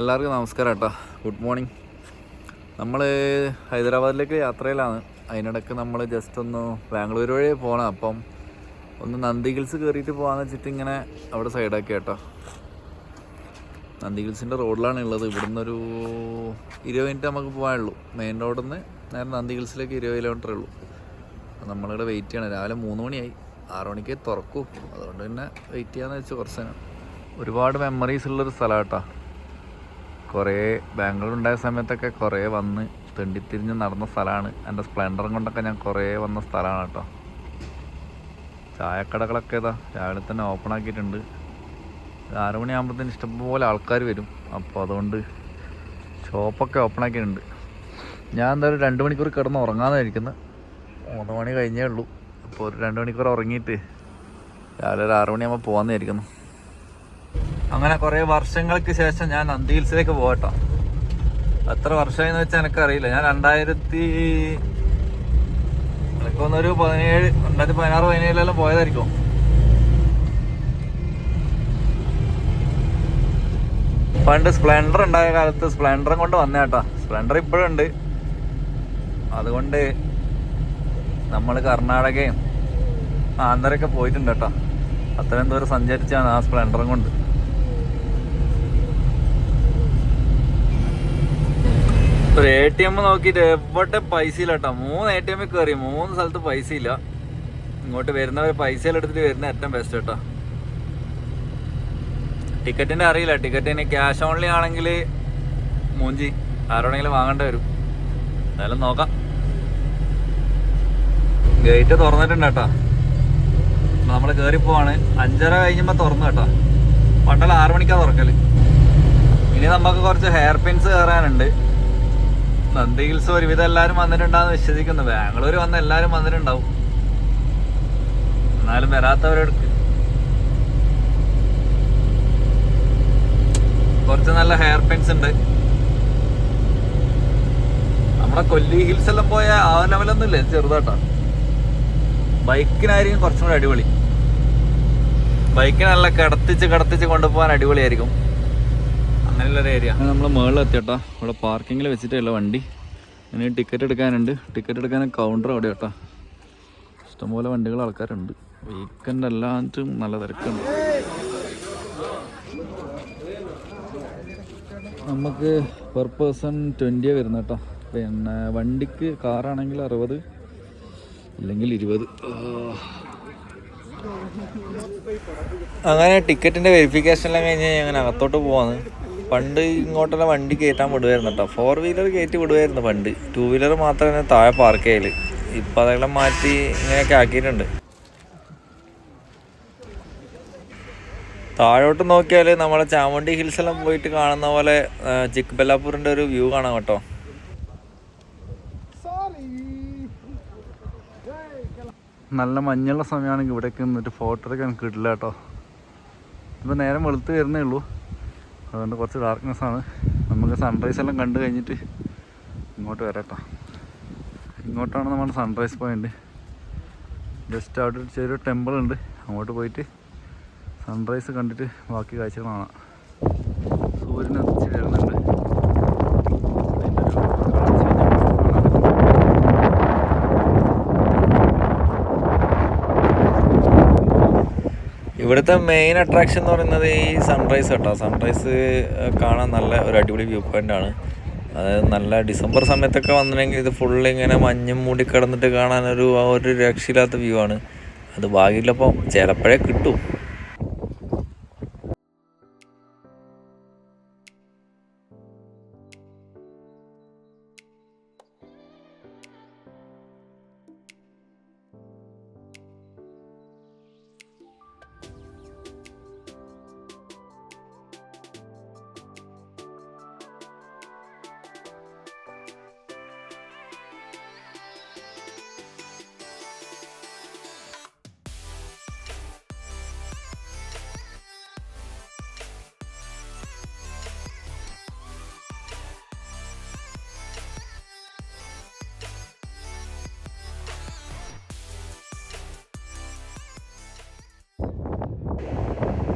എല്ലാവർക്കും നമസ്കാരം കേട്ടോ. Good morning. നമ്മൾ ഹൈദരാബാദിലേക്ക് യാത്രയിലാണ്. അതിനിടയ്ക്ക് നമ്മൾ ജസ്റ്റ് ഒന്ന് ബാംഗ്ലൂർ വഴി പോകണം. അപ്പം ഒന്ന് നന്ദി ഹിൽസ് കയറിയിട്ട് പോകാമെന്ന് വെച്ചിട്ട് ഇങ്ങനെ അവിടെ സൈഡാക്കി കേട്ടോ. നന്ദി ഹിൽസിൻ്റെ റോഡിലാണ് ഉള്ളത്. ഇവിടുന്ന് ഒരു 20 മിനിറ്റ് നമുക്ക് പോകാനുള്ളൂ. മെയിൻ റോഡിൽ നിന്ന് നേരെ നന്ദി ഹിൽസിലേക്ക് 20 കിലോമീറ്ററേ ഉള്ളൂ. നമ്മളിവിടെ വെയിറ്റ് ചെയ്യണം. രാവിലെ 3 മണിയായി, 6 മണിക്ക് തുറക്കൂ. അതുകൊണ്ട് പിന്നെ വെയിറ്റ് ചെയ്യാമെന്ന് വെച്ചാൽ കുറച്ച് നേരം. ഒരുപാട് മെമ്മറീസ് ഉള്ളൊരു സ്ഥലമാണ് കേട്ടോ. കുറേ ബാംഗ്ലൂർ ഉണ്ടായ സമയത്തൊക്കെ കുറേ വന്ന് തെണ്ടിത്തിരിഞ്ഞ് നടന്ന സ്ഥലമാണ്. എൻ്റെ സ്പ്ലെൻഡറും കൊണ്ടൊക്കെ ഞാൻ കുറേ വന്ന സ്ഥലമാണ് കേട്ടോ. ചായക്കടകളൊക്കെ ഇതാ രാവിലെ തന്നെ ഓപ്പൺ ആക്കിയിട്ടുണ്ട്. 6 മണിയാകുമ്പോഴത്തേന് ഇഷ്ടംപോലെ ആൾക്കാർ വരും. അപ്പോൾ അതുകൊണ്ട് ഷോപ്പൊക്കെ ഓപ്പൺ ആക്കിയിട്ടുണ്ട്. ഞാൻ എന്തായാലും 2 മണിക്കൂർ കിടന്ന് ഉറങ്ങാമെന്നായിരിക്കുന്നത്. 3 മണി കഴിഞ്ഞേ ഉള്ളൂ. അപ്പോൾ ഒരു 2 മണിക്കൂർ ഉറങ്ങിയിട്ട് രാവിലെ ഒരു 6 മണിയാകുമ്പോൾ പോകാമെന്നായിരിക്കുന്നു. അങ്ങനെ കുറേ വർഷങ്ങൾക്ക് ശേഷം ഞാൻ നന്ദി ഹിൽസിലേക്ക് പോകട്ടോ. എത്ര വർഷമായെന്ന് വെച്ചാൽ എനിക്കറിയില്ല. ഞാൻ 2016-17 പോയതായിരിക്കും. പണ്ട് സ്പ്ലെൻഡർ ഉണ്ടായ കാലത്ത് സ്പ്ലെൻഡറും കൊണ്ട് വന്നേ കേട്ടോ. സ്പ്ലെൻഡർ ഇപ്പോഴും ഉണ്ട്. അതുകൊണ്ട് നമ്മൾ കർണാടകയും ആന്ധ്രയൊക്കെ പോയിട്ടുണ്ട് കേട്ടോ. അത്രയും ദൂരം സഞ്ചരിച്ചാണ് ആ സ്പ്ലെൻഡറും കൊണ്ട്. ഒരു ATM നോക്കിയിട്ട് എവിടെ പൈസ ഇല്ല കേട്ടോ. 3 ATM കയറി, 3 സ്ഥലത്ത് പൈസ ഇല്ല. ഇങ്ങോട്ട് വരുന്നവർ പൈസ എടുത്തിട്ട് വരുന്ന ഏറ്റവും ബെസ്റ്റ് കേട്ടോ. ടിക്കറ്റിൻ്റെ അറിയില്ല. ടിക്കറ്റിന് ക്യാഷ് ഓൺലി ആണെങ്കിൽ മൂഞ്ചി ആരോടെങ്കിലും വാങ്ങേണ്ടി വരും. എന്തായാലും നോക്കാം. ഗേറ്റ് തുറന്നിട്ടുണ്ട് കേട്ടോ. നമ്മൾ കയറി പോവാണ്. 5:30 കഴിഞ്ഞപ്പോൾ തുറന്നു കേട്ടോ. പണ്ടല്ല 6 മണിക്കാണ് തുറക്കല്. ഇനി നമുക്ക് കുറച്ച് ഹെയർ പിൻസ് കയറാനുണ്ട്. നന്ദി ഹിൽസ് ഒരുവിധം എല്ലാവരും വന്നിട്ടുണ്ടാകുന്ന വിശ്വസിക്കുന്നു. ബാംഗ്ലൂർ വന്ന് എല്ലാവരും വന്നിട്ടുണ്ടാവും. എന്നാലും വരാത്തവരെടുക്ക്. കുറച്ച് നല്ല ഹെയർ പിൻസ് ഉണ്ട്. നമ്മുടെ കൊല്ലി ഹിൽസ് എല്ലാം പോയ ആ ലെവലൊന്നും ഇല്ല, ചെറുതാട്ടോ. ബൈക്കിനായിരിക്കും കുറച്ചും കൂടി അടിപൊളി. ബൈക്കിന് നല്ല കിടത്തിച്ച് കൊണ്ടുപോകാൻ അടിപൊളിയായിരിക്കും. അങ്ങനെയുള്ളൊരു ഏരിയ. നമ്മൾ മുകളിൽ എത്തിയട്ടോ. ഇവിടെ പാർക്കിങ്ങിൽ വെച്ചിട്ടില്ല വണ്ടി. ഇനി ടിക്കറ്റ് എടുക്കാനുണ്ട്. ടിക്കറ്റ് എടുക്കാൻ കൗണ്ടർ അവിടെ കേട്ടോ. ഇഷ്ടംപോലെ വണ്ടികൾ, ആൾക്കാരുണ്ട്. വീക്കെൻഡ് എല്ലാറ്റും നല്ല തിരക്കുണ്ട്. നമുക്ക് പെർ പേഴ്സൺ 20 വരുന്നത് കേട്ടോ. പിന്നെ വണ്ടിക്ക് കാറാണെങ്കിൽ 60, ഇല്ലെങ്കിൽ 20. അങ്ങനെ ടിക്കറ്റിൻ്റെ വെരിഫിക്കേഷനെല്ലാം കഴിഞ്ഞ് അങ്ങനെ അകത്തോട്ട് പോവാന്ന്. പണ്ട് ഇങ്ങോട്ടെല്ലാം വണ്ടി കയറ്റാൻ വിടുമായിരുന്നു കേട്ടോ. 4 വീലർ കയറ്റി വിടുമായിരുന്നു പണ്ട്. 2 വീലർ മാത്രമേ താഴെ പാർക്ക് ചെയ്യല്. ഇപ്പം അതെല്ലാം മാറ്റി ഇങ്ങനെയൊക്കെ ആക്കിയിട്ടുണ്ട്. താഴോട്ട് നോക്കിയാൽ നമ്മളെ ചാമുണ്ഡി ഹിൽസ് എല്ലാം പോയിട്ട് കാണുന്ന പോലെ ചിക്ബല്ലാപൂരിൻ്റെ ഒരു വ്യൂ കാണാം കേട്ടോ. നല്ല മഞ്ഞുള്ള സമയമാണെങ്കിൽ ഇവിടേക്ക് നിന്നിട്ട് ഫോട്ടോ എടുക്കാൻ കിട്ടില്ല കേട്ടോ. ഇപ്പോൾ നേരം വെളുത്ത് വരുന്നേ ഉള്ളൂ. അതുകൊണ്ട് കുറച്ച് ഡാർക്ക്നെസ് ആണ്. നമുക്ക് സൺറൈസ് എല്ലാം കണ്ടു കഴിഞ്ഞിട്ട് ഇങ്ങോട്ട് വരാം കേട്ടോ. ഇങ്ങോട്ടാണ് നമ്മുടെ സൺറൈസ് പോയിന്റ്. ജസ്റ്റ് അവിടെ ചെറിയൊരു ടെമ്പിൾ ഉണ്ട്. അങ്ങോട്ട് പോയിട്ട് സൺറൈസ് കണ്ടിട്ട് ബാക്കി കാഴ്ചകൾ കാണാം. സൂര്യൻ ഉദിച്ച് വരുന്നുണ്ട്. ഇവിടുത്തെ മെയിൻ അട്രാക്ഷൻ എന്ന് പറയുന്നത് ഈ സൺറൈസ് കേട്ടോ. സൺറൈസ് കാണാൻ നല്ല ഒരു അടിപൊളി വ്യൂ പോയിൻ്റ് ആണ്. അതായത് നല്ല ഡിസംബർ സമയത്തൊക്കെ വന്നിട്ടുണ്ടെങ്കിൽ ഇത് ഫുള്ള് ഇങ്ങനെ മഞ്ഞും മൂടി കിടന്നിട്ട് കാണാനൊരു രക്ഷയില്ലാത്ത വ്യൂ ആണ്. അത് ഭാഗ്യമില്ലപ്പോൾ ചിലപ്പോഴേ കിട്ടും.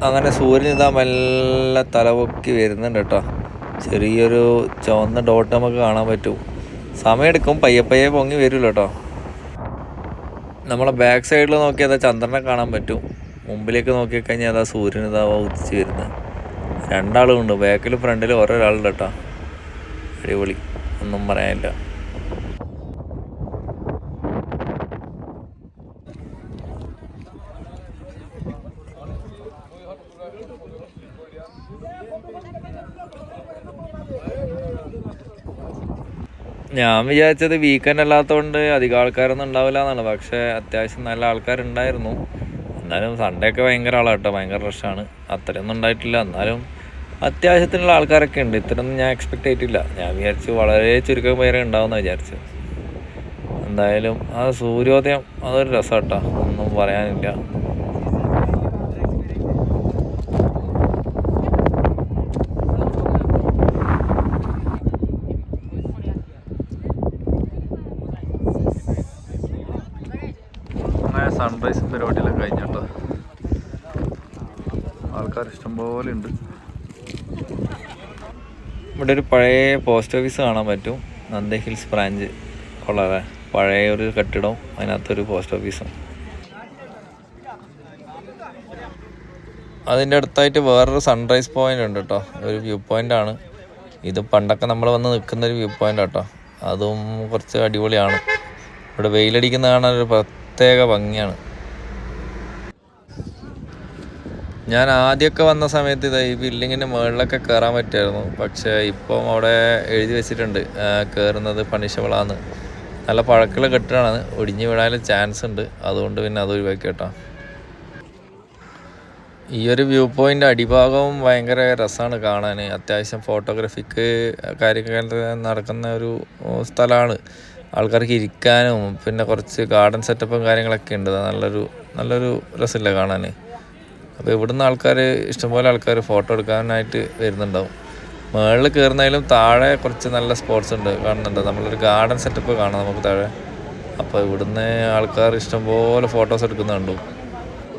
അങ്ങനെ സൂര്യൻ ഇതാ മെല്ലെ തലപൊക്കി വരുന്നുണ്ട് കേട്ടോ. ചെറിയൊരു ചുവന്ന ഡോട്ട് നമുക്ക് കാണാൻ പറ്റും. സമയമെടുക്കും, പയ്യെ പൊങ്ങി വരുമല്ലോ കേട്ടോ. നമ്മളെ ബാക്ക് സൈഡിൽ നോക്കിയാൽ ചന്ദ്രനെ കാണാൻ പറ്റും. മുമ്പിലേക്ക് നോക്കിക്കഴിഞ്ഞാൽ അതാ സൂര്യൻ ഇതാവാ ഉദിച്ച് വരുന്നത്. രണ്ടാളുമുണ്ട്, ബാക്കിലും ഫ്രണ്ടിലും ഓരോരാളുണ്ട് കേട്ടോ. അടിപൊളി, ഒന്നും പറയാനില്ല. ഞാൻ വിചാരിച്ചത് വീക്കെൻഡ് അല്ലാത്തതുകൊണ്ട് അധികം ആൾക്കാരൊന്നും ഉണ്ടാവില്ല എന്നാണ്. പക്ഷേ അത്യാവശ്യം നല്ല ആൾക്കാരുണ്ടായിരുന്നു. എന്നാലും സൺഡേ ഒക്കെ ഭയങ്കര ആളാണ് കേട്ടോ, ഭയങ്കര റഷാണ്. അത്രയൊന്നും ഉണ്ടായിട്ടില്ല, എന്നാലും അത്യാവശ്യത്തിനുള്ള ആൾക്കാരൊക്കെ ഉണ്ട്. ഇത്രയൊന്നും ഞാൻ എക്സ്പെക്റ്റ് ചെയ്തിട്ടില്ല. ഞാൻ വിചാരിച്ചു വളരെ ചുരുക്കം പേരെ ഉണ്ടാവുമെന്ന് വിചാരിച്ചു. എന്തായാലും ആ സൂര്യോദയം അതൊരു രസം കേട്ടോ, ഒന്നും പറയാനില്ല. സൺറൈസ് പരിപാടിയെല്ലാം കഴിഞ്ഞിട്ടോ, ആൾക്കാർ ഇഷ്ടംപോലെ ഉണ്ട്. ഇവിടെ ഒരു പഴയ പോസ്റ്റ് ഓഫീസ് കാണാൻ പറ്റും, നന്ദി ഹിൽസ് ബ്രാഞ്ച്. കൊള്ളാതെ പഴയ ഒരു കെട്ടിടവും അതിനകത്തൊരു പോസ്റ്റ് ഓഫീസും. അതിൻ്റെ അടുത്തായിട്ട് വേറൊരു സൺറൈസ് പോയിൻ്റ് ഉണ്ട് കേട്ടോ, ഒരു വ്യൂ പോയിൻ്റാണ് ഇത്. പണ്ടൊക്കെ നമ്മൾ വന്ന് നിൽക്കുന്നൊരു വ്യൂ പോയിൻ്റ് കേട്ടോ, അതും കുറച്ച് അടിപൊളിയാണ്. ഇവിടെ വെയിലടിക്കുന്ന കാണാൻ ഒരു പ്രത്യേക ഭംഗിയാണ്. ഞാൻ ആദ്യമൊക്കെ വന്ന സമയത്ത് ഈ ബിൽഡിങ്ങിൻ്റെ മുകളിലൊക്കെ കയറാൻ പറ്റുമായിരുന്നു. പക്ഷേ ഇപ്പം അവിടെ എഴുതി വെച്ചിട്ടുണ്ട് കയറുന്നത് പണിഷബിളാണ്. നല്ല പഴക്കമുള്ള കെട്ടിടമാണ്, ഒടിഞ്ഞു വീഴാൻ ചാൻസ് ഉണ്ട്. അതുകൊണ്ട് പിന്നെ അത് ഒഴിവാക്കി കേട്ടോ. ഈ ഒരു വ്യൂ പോയിൻ്റ് അടിഭാഗവും ഭയങ്കര രസമാണ് കാണാൻ. അത്യാവശ്യം ഫോട്ടോഗ്രാഫിക്ക് കാര്യങ്ങൾ നടക്കുന്ന ഒരു സ്ഥലമാണ്. ആൾക്കാർക്ക് ഇരിക്കാനും പിന്നെ കുറച്ച് ഗാർഡൻ സെറ്റപ്പും കാര്യങ്ങളൊക്കെ ഉണ്ട്. നല്ലൊരു രസമില്ല കാണാൻ. അപ്പോൾ ഇവിടുന്ന് ആൾക്കാർ ഇഷ്ടംപോലെ ആൾക്കാർ ഫോട്ടോ എടുക്കാനായിട്ട് വരുന്നുണ്ടാവും. മുകളിൽ കയറുന്നതിലും താഴെ കുറച്ച് നല്ല സ്പോട്ട്സ് ഉണ്ട്, കാണുന്നുണ്ട്. നമ്മളൊരു ഗാർഡൻ സെറ്റപ്പ് കാണാം നമുക്ക് താഴെ. അപ്പോൾ ഇവിടുന്ന് ആൾക്കാർ ഇഷ്ടംപോലെ ഫോട്ടോസ് എടുക്കുന്നുണ്ട്.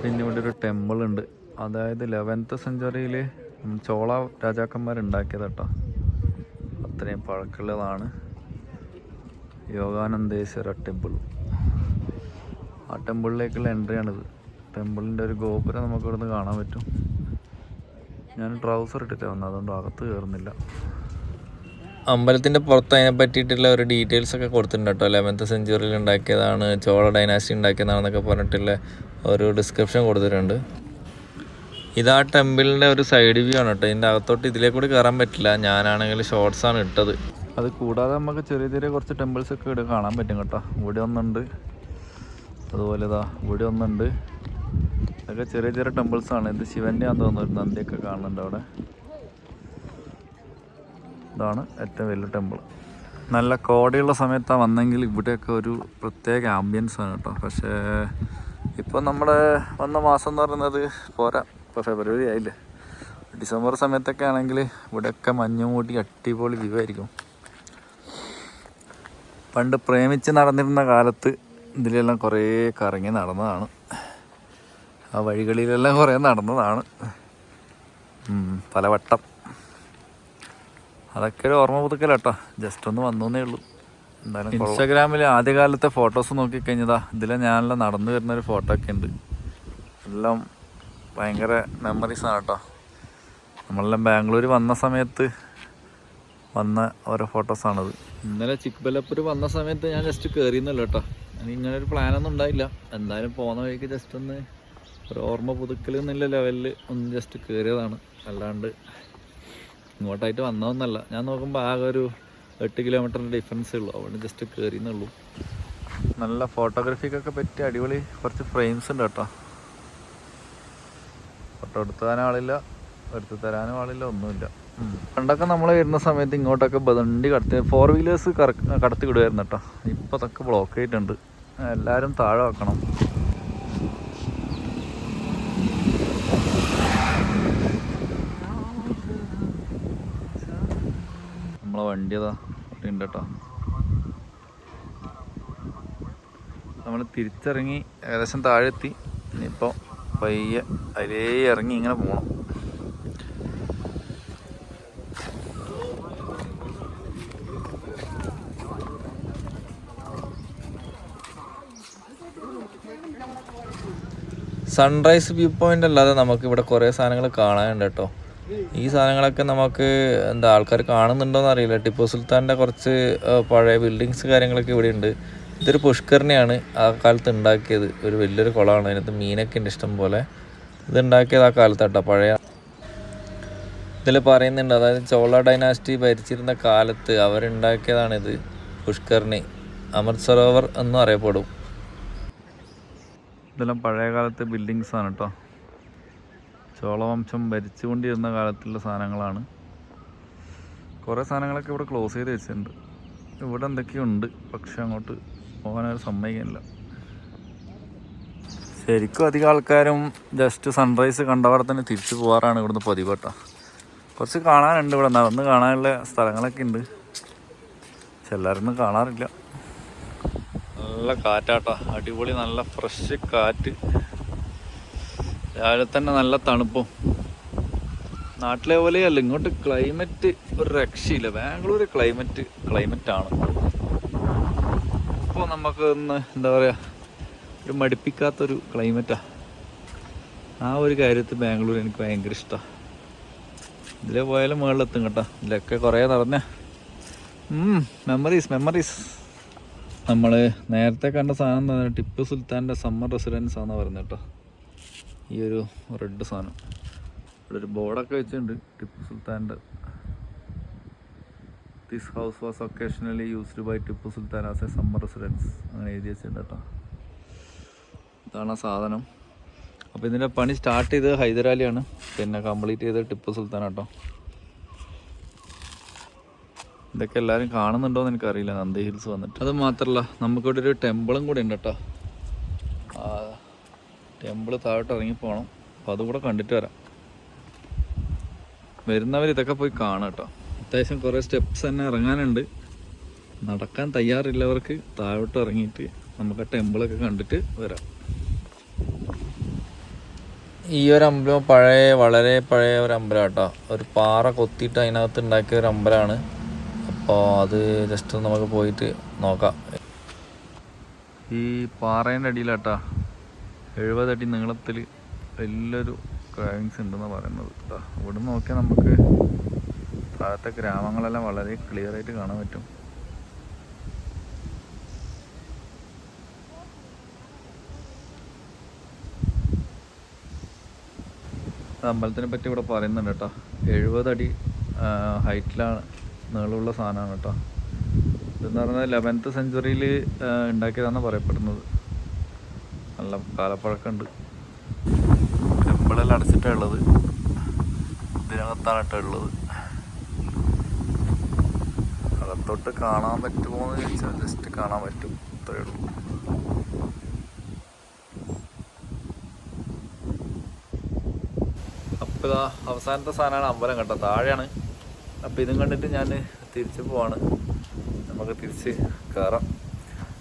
പിന്നെ ഇവിടെ ഒരു ടെമ്പിൾ ഉണ്ട്, അതായത് 11th സെഞ്ച്വറിയിൽ ചോള രാജാക്കന്മാരുണ്ടാക്കിയത് കേട്ടോ. അത്രയും പഴക്കമുള്ളതാണ് യോഗാനന്ദേശ്വര ടെമ്പിൾ. ആ ടെമ്പിളിലേക്കുള്ള എൻട്രിയാണിത്. ടെമ്പിളിൻ്റെ ഒരു ഗോപുരം നമുക്ക് ഇവിടുന്ന് കാണാൻ പറ്റും. ഞാൻ ട്രൗസർ ഇട്ടിട്ടാണ് വന്നത്, അതുകൊണ്ട് അകത്ത് കയറുന്നില്ല. അമ്പലത്തിൻ്റെ പുറത്ത് അതിനെ പറ്റിയിട്ടുള്ള ഒരു ഡീറ്റെയിൽസ് ഒക്കെ കൊടുത്തിട്ടുണ്ട് കേട്ടോ. 11th സെഞ്ച്വറിയിൽ ഉണ്ടാക്കിയതാണ്, ചോള ഡൈനാസ്റ്റി ഉണ്ടാക്കിയതാണെന്നൊക്കെ പറഞ്ഞിട്ടുള്ള ഒരു ഡിസ്ക്രിപ്ഷൻ കൊടുത്തിട്ടുണ്ട്. ഇതാ ടെമ്പിളിൻ്റെ ഒരു സൈഡ് വ്യൂ ആണ് കേട്ടോ. ഇതിൻ്റെ അകത്തോട്ട് ഇതിലേക്കൂടി കയറാൻ പറ്റില്ല. ഞാനാണെങ്കിൽ ഷോർട്സാണ് ഇട്ടത്. അത് കൂടാതെ നമുക്ക് ചെറിയ കുറച്ച് ടെമ്പിൾസൊക്കെ ഇവിടെ കാണാൻ പറ്റും കേട്ടോ. ഇവിടെ ഒന്നുണ്ട്, അതുപോലെ ഇതാ ഇവിടെ ഒന്നുണ്ട്. ഇതൊക്കെ ചെറിയ ടെമ്പിൾസാണ്. ഇത് ശിവൻ്റെ ആണെന്ന് തോന്നുന്നു. ഒരു നന്ദിയൊക്കെ കാണുന്നുണ്ട് അവിടെ. ഇതാണ് ഏറ്റവും വലിയ ടെമ്പിൾ. നല്ല കോടയുള്ള സമയത്താണ് വന്നെങ്കിൽ ഇവിടെയൊക്കെ ഒരു പ്രത്യേക ആംബിയൻസ് ആണ് കേട്ടോ. പക്ഷേ ഇപ്പോൾ നമ്മുടെ വന്ന മാസം എന്ന് പറയുന്നത് പോരാ, ഇപ്പോൾ ഫെബ്രുവരി ആയില്ലേ. ഡിസംബർ സമയത്തൊക്കെ ആണെങ്കിൽ ഇവിടെയൊക്കെ മഞ്ഞ് മൂടി അടിപൊളി വ്യൂ ആയിരിക്കും. പണ്ട് പ്രേമിച്ച് നടന്നിരുന്ന കാലത്ത് ഇതിലെല്ലാം കുറേ കറങ്ങി നടന്നതാണ്. ആ വഴികളിലെല്ലാം കുറേ നടന്നതാണ് പലവട്ടം. അതൊക്കെ ഒരു ഓർമ്മ പുതുക്കല കേട്ടോ. ജസ്റ്റ് ഒന്ന് വന്നേ ഉള്ളൂ. എന്തായാലും ഇൻസ്റ്റാഗ്രാമിൽ ആദ്യകാലത്തെ ഫോട്ടോസ് നോക്കിക്കഴിഞ്ഞതാ ഇതിലെ ഞാനെല്ലാം നടന്നു വരുന്നൊരു ഫോട്ടോ ഒക്കെ ഉണ്ട്. എല്ലാം ഭയങ്കര മെമ്മറീസാണ് കേട്ടോ. നമ്മളെല്ലാം ബാംഗ്ലൂർ വന്ന സമയത്ത് വന്ന ഓരോ ഫോട്ടോസാണത്. ഇന്നലെ ചിക്ബല്ലാപൂർ വന്ന സമയത്ത് ഞാൻ ജസ്റ്റ് കയറിയെന്നല്ലോ കേട്ടോ. എനിക്ക് ഇങ്ങനൊരു പ്ലാനൊന്നും ഉണ്ടായില്ല. എന്തായാലും പോകുന്ന വഴിക്ക് ജസ്റ്റ് ഒന്ന് ഒരു ഓർമ്മ പുതുക്കൽ എന്നുള്ള ലെവലിൽ ഒന്ന് ജസ്റ്റ് കയറിയതാണ്. അല്ലാണ്ട് ഇങ്ങോട്ടായിട്ട് വന്നതൊന്നല്ല. ഞാൻ നോക്കുമ്പോൾ ആകെ ഒരു 8 കിലോമീറ്ററിൻ്റെ ഡിഫറൻസേ ഉള്ളൂ. അവിടെ ജസ്റ്റ് കയറിയെന്നുള്ളൂ. നല്ല ഫോട്ടോഗ്രാഫിക്കൊക്കെ പറ്റിയ അടിപൊളി കുറച്ച് ഫ്രെയിംസ് ഉണ്ട് കേട്ടോ. ഫോട്ടോ എടുത്താനും ആളില്ല, എടുത്തു തരാനും ആളില്ല, ഒന്നുമില്ല. പണ്ടൊക്കെ നമ്മൾ വരുന്ന സമയത്ത് ഇങ്ങോട്ടൊക്കെ വണ്ടി 4 വീലേഴ്സ് കടത്തി വിടുമായിരുന്നു കേട്ടോ. ഇപ്പോൾ അതൊക്കെ ബ്ലോക്ക് ആയിട്ടുണ്ട്. എല്ലാവരും താഴെ വെക്കണം. നമ്മളെ വണ്ടി അതാ ഇവിടെ ഉണ്ട് കേട്ടോ. നമ്മൾ തിരിച്ചിറങ്ങി ഏകദേശം താഴെ എത്തി. ഇനിയിപ്പോൾ പയ്യെ അതിലേ ഇറങ്ങി ഇങ്ങനെ പോകണം. സൺറൈസ് വ്യൂ പോയിന്റ് അല്ലാതെ നമുക്ക് ഇവിടെ കുറേ സാധനങ്ങൾ കാണാനുണ്ട് കേട്ടോ. ഈ സാധനങ്ങളൊക്കെ നമുക്ക് എന്താ ആൾക്കാർ കാണുന്നുണ്ടോയെന്ന് അറിയില്ല. ടിപ്പു സുൽത്താൻ്റെ കുറച്ച് പഴയ ബിൽഡിങ്സ് കാര്യങ്ങളൊക്കെ ഇവിടെ ഉണ്ട്. ഇതൊരു പുഷ്കരണിയാണ് ആ കാലത്ത് ഉണ്ടാക്കിയത്. ഒരു വലിയൊരു കുളമാണ്, അതിനകത്ത് മീനൊക്കെ ഉണ്ട് ഇഷ്ടം പോലെ. ഇത് ഉണ്ടാക്കിയത് ആ കാലത്താട്ടോ, പഴയ. ഇതിൽ പറയുന്നുണ്ട്, അതായത് ചോള ഡൈനാസ്റ്റി ഭരിച്ചിരുന്ന കാലത്ത് അവരുണ്ടാക്കിയതാണിത്. പുഷ്കരണി അമൃത് സരോവർ എന്നും അറിയപ്പെടും. ഇതെല്ലാം പഴയ കാലത്തെ ബിൽഡിങ്സ് ആണ് കേട്ടോ. ചോളവംശം ഭരിച്ചുകൊണ്ടിരുന്ന കാലത്തുള്ള സാധനങ്ങളാണ്. കുറേ സാധനങ്ങളൊക്കെ ഇവിടെ ക്ലോസ് ചെയ്ത് വെച്ചിട്ടുണ്ട്. ഇവിടെ എന്തൊക്കെയുണ്ട്, പക്ഷെ അങ്ങോട്ട് പോകാനൊരു സമ്മതിക്കുന്നില്ല. ശരിക്കും അധികം ആൾക്കാരും ജസ്റ്റ് സൺറൈസ് കണ്ടവിടെ തന്നെ തിരിച്ചു പോകാറാണ് ഇവിടുന്ന് പതിവ് കേട്ടോ. കുറച്ച് കാണാനുണ്ട് ഇവിടെ, നടന്ന് കാണാനുള്ള സ്ഥലങ്ങളൊക്കെ ഉണ്ട്. പക്ഷെ എല്ലാവരും കാണാറില്ല. നല്ല കാറ്റാട്ടോ, അടിപൊളി നല്ല ഫ്രഷ് കാറ്റ്. രാവിലെ തന്നെ നല്ല തണുപ്പും. നാട്ടിലെ പോലെയല്ല, ഇങ്ങോട്ട് ക്ലൈമറ്റ് ഒരു രക്ഷയില്ല. ബാംഗ്ലൂർ ക്ലൈമറ്റാണ്. ഇപ്പോൾ നമുക്ക് ഒന്ന് എന്താ പറയുക, ഒരു മടുപ്പിക്കാത്തൊരു ക്ലൈമറ്റാണ്. ആ ഒരു കാര്യത്തിൽ ബാംഗ്ലൂർ എനിക്ക് ഭയങ്കര ഇഷ്ടമാണ്. ഇതിലേ പോയാലും മുകളിലെത്തും കേട്ടോ. ഇതിലൊക്കെ കുറേ നടന്ന മെമ്മറീസ്. നമ്മൾ നേരത്തെ കണ്ട സാധനം എന്താ, ടിപ്പു സുൽത്താൻ്റെ സമ്മർ റെസിഡൻസ് ആണെന്ന് പറയുന്നത് കേട്ടോ. ഈ ഒരു റെഡ് സാധനം ഇവിടെ ഒരു ബോർഡൊക്കെ വെച്ചിട്ടുണ്ട്. ടിപ്പു സുൽത്താൻ്റെ this house was occasionally used by Tipu Sultan as a summer residence അങ്ങനെ എഴുതി വെച്ചിട്ടുണ്ട് കേട്ടോ. ഇതാണ് ആ സാധനം. അപ്പോൾ ഇതിൻ്റെ പണി സ്റ്റാർട്ട് ചെയ്തത് ഹൈദരാലിയാണ്, പിന്നെ കംപ്ലീറ്റ് ചെയ്തത് ടിപ്പു സുൽത്താൻ കേട്ടോ. ഇതൊക്കെ എല്ലാവരും കാണുന്നുണ്ടോ എന്ന് എനിക്കറിയില്ല, നന്ദി ഹിൽസ് വന്നിട്ട്. അത് മാത്രമല്ല, നമുക്കിവിടെ ഒരു ടെമ്പിളും കൂടി ഉണ്ട് കേട്ടോ. ആ ടെമ്പിൾ താഴോട്ട് ഇറങ്ങിപ്പോകണം. അപ്പോൾ അതുകൂടെ കണ്ടിട്ട് വരാം. വരുന്നവർ ഇതൊക്കെ പോയി കാണാം കേട്ടോ. അത്യാവശ്യം കുറേ സ്റ്റെപ്സ് തന്നെ ഇറങ്ങാനുണ്ട്. നടക്കാൻ തയ്യാറില്ലവർക്ക് താഴോട്ട് ഇറങ്ങിയിട്ട് നമുക്ക് ആ ടെമ്പിളൊക്കെ കണ്ടിട്ട് വരാം. ഈ ഒരു അമ്പലം വളരെ പഴയ ഒരു അമ്പലം കേട്ടോ. ഒരു പാറ കൊത്തിയിട്ട് അതിനകത്ത് ഉണ്ടാക്കിയ ഒരു അമ്പലമാണ്. അപ്പോൾ അത് ജസ്റ്റ് നമുക്ക് പോയിട്ട് നോക്കാം. ഈ പാറേൻ്റെ അടിയിലാട്ടാ 70 അടി നീളത്തിൽ വലിയൊരു ക്രാവിങ്സ് ഉണ്ടെന്ന് പറയുന്നത് കേട്ടോ. ഇവിടെ നോക്കിയാൽ നമുക്ക് താഴത്തെ ഗ്രാമങ്ങളെല്ലാം വളരെ ക്ലിയർ ആയിട്ട് കാണാൻ പറ്റും. അമ്പലത്തിനെ പറ്റി ഇവിടെ പറയുന്നുണ്ട് കേട്ടോ. 70 അടി ഹൈറ്റിലാണ്, നീളമുള്ള സാധനമാണ് കേട്ടോ. ഇതെന്ന് പറഞ്ഞാൽ 11th സെഞ്ച്വറിയിൽ ഉണ്ടാക്കിയതാണെന്ന് പറയപ്പെടുന്നത്. നല്ല കാലപ്പഴക്കമുണ്ട്. ടെമ്പിളെല്ലാം അടച്ചിട്ടാണ് ഉള്ളത്. ഇതിനകത്താണ് കേട്ടോ ഉള്ളത്. അകത്തോട്ട് കാണാൻ പറ്റുമോ എന്ന് ചോദിച്ചാൽ ജസ്റ്റ് കാണാൻ പറ്റും, അത്രയേ ഉള്ളൂ. അപ്പോൾ ഇതാ അവസാനത്തെ സാധനമാണ് അമ്പലം കേട്ടോ, താഴെയാണ്. അപ്പോൾ ഇതും കണ്ടിട്ട് ഞാൻ തിരിച്ച് പോവാണ്. നമുക്ക് തിരിച്ച് കയറാം.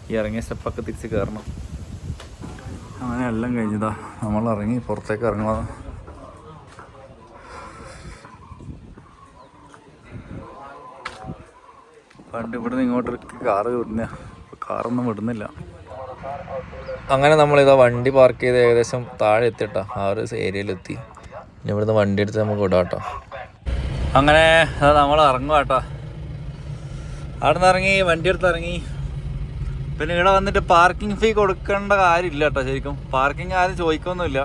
ഈ ഇറങ്ങിയ സ്റ്റെപ്പൊക്കെ തിരിച്ച് കയറണം. അങ്ങനെ എല്ലാം കഴിഞ്ഞതാ നമ്മൾ ഇറങ്ങി പുറത്തേക്ക് ഇറങ്ങുക. പണ്ട് ഇവിടുന്ന് ഇങ്ങോട്ടൊരു കാറ് വിടുന്ന, കാറൊന്നും വിടുന്നില്ല. അങ്ങനെ നമ്മളിതാ വണ്ടി പാർക്ക് ചെയ്ത് ഏകദേശം താഴെ എത്തിട്ടോ, ആ ഒരു ഏരിയയിലെത്തി. ഇനി ഇവിടുന്ന് വണ്ടി എടുത്ത് നമുക്ക് വിടാം കേട്ടോ. അങ്ങനെ നമ്മൾ ഇറങ്ങുക കേട്ടോ. അവിടെ നിന്ന് ഇറങ്ങി വണ്ടി എടുത്ത് ഇറങ്ങി. പിന്നെ ഇവിടെ വന്നിട്ട് പാർക്കിംഗ് ഫീ കൊടുക്കേണ്ട കാര്യമില്ല കേട്ടോ. ശരിക്കും പാർക്കിംഗ് ആരും ചോദിക്കൊന്നുമില്ല.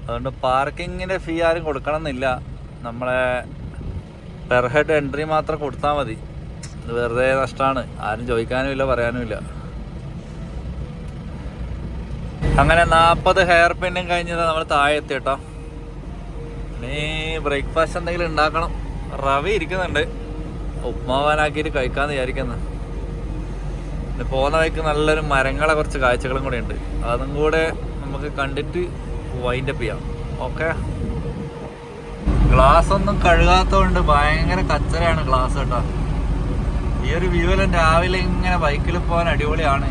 അതുകൊണ്ട് പാർക്കിങ്ങിൻ്റെ ഫീ ആരും കൊടുക്കണം എന്നില്ല. നമ്മളെ പെർ ഹെഡ് എൻട്രി മാത്രം കൊടുത്താൽ മതി. ഇത് വെറുതെ നഷ്ടമാണ്, ആരും ചോദിക്കാനും ഇല്ല പറയാനും ഇല്ല. അങ്ങനെ 40 ഹെയർ പിന്നും കഴിഞ്ഞത് നമ്മൾ താഴെ എത്തി കേട്ടോ. ഇനി ബ്രേക്ക്ഫാസ്റ്റ് എന്തെങ്കിലും ഉണ്ടാക്കണം. റവി ഇരിക്കുന്നുണ്ട്, ഉപ്മാവാനാക്കിയിട്ട് കഴിക്കാമെന്ന് വിചാരിക്കുന്നത്. പിന്നെ പോകുന്ന വഴിക്ക് നല്ലൊരു മരങ്ങളെ കുറച്ച് കാഴ്ചകളും കൂടെ ഉണ്ട്. അതും കൂടെ നമുക്ക് കണ്ടിട്ട് വൈൻഡപ്പ് ചെയ്യാം. ഓക്കെ. ഗ്ലാസ് ഒന്നും കഴുകാത്തതുകൊണ്ട് ഭയങ്കര കച്ചറയാണ് ഗ്ലാസ് കേട്ടോ. ഈ ഒരു വ്യൂവെല്ലാം രാവിലെ ഇങ്ങനെ ബൈക്കിൽ പോകാൻ അടിപൊളിയാണ്.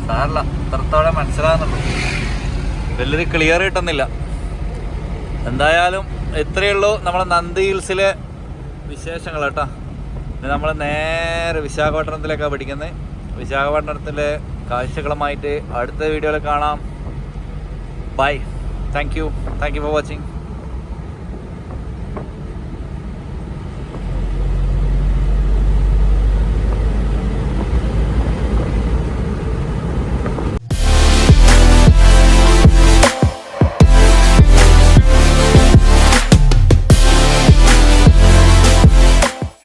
സാരല്ല, ഇത്രത്തോടെ മനസ്സിലാകുന്നുള്ളൂ, വലിയൊരു ക്ലിയർ കിട്ടുന്നില്ല. എന്തായാലും ഇത്രയേ ഉള്ളൂ നമ്മളെ നന്ദി ഹിൽസിലെ വിശേഷങ്ങൾ കേട്ടോ. നമ്മൾ നേരെ വിശാഖപട്ടണത്തിലേക്കാണ് പഠിക്കുന്നത്. വിശാഖപട്ടണത്തിലെ കാഴ്ചകളുമായിട്ട് അടുത്ത വീഡിയോയിൽ കാണാം. Bye. Thank you for watching.